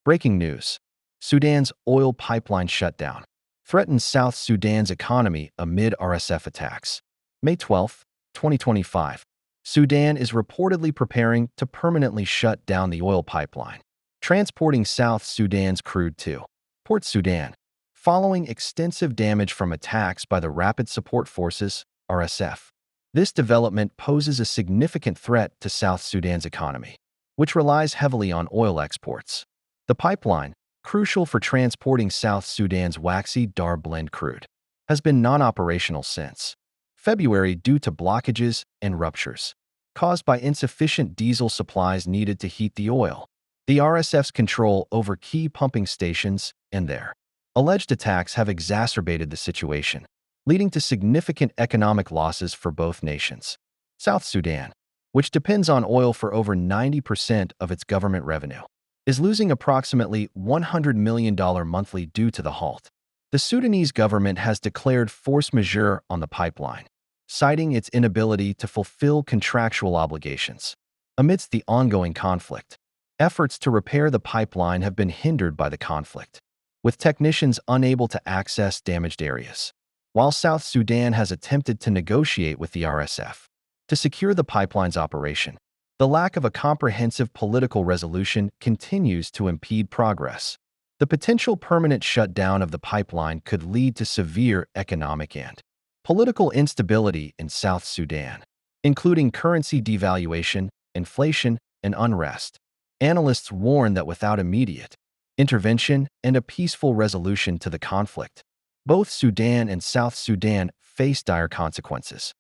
Breaking news. Sudan's oil pipeline shutdown threatens South Sudan's economy amid RSF attacks. May 12, 2025. Sudan is reportedly preparing to permanently shut down the oil pipeline, transporting South Sudan's crude to Port Sudan, following extensive damage from attacks by the Rapid Support Forces, RSF. This development poses a significant threat to South Sudan's economy, which relies heavily on oil exports. The pipeline, crucial for transporting South Sudan's waxy dar blend crude, has been non-operational since February due to blockages and ruptures caused by insufficient diesel supplies needed to heat the oil. The RSF's control over key pumping stations and their alleged attacks have exacerbated the situation, leading to significant economic losses for both nations. South Sudan, which depends on oil for over 90% of its government revenue, is losing approximately $100 million monthly due to the halt. The Sudanese government has declared force majeure on the pipeline, citing its inability to fulfill contractual obligations. Amidst the ongoing conflict, efforts to repair the pipeline have been hindered by the conflict, with technicians unable to access damaged areas. While South Sudan has attempted to negotiate with the RSF to secure the pipeline's operation, the lack of a comprehensive political resolution continues to impede progress. The potential permanent shutdown of the pipeline could lead to severe economic and political instability in South Sudan, including currency devaluation, inflation, and unrest. Analysts warn that without immediate intervention and a peaceful resolution to the conflict, both Sudan and South Sudan face dire consequences.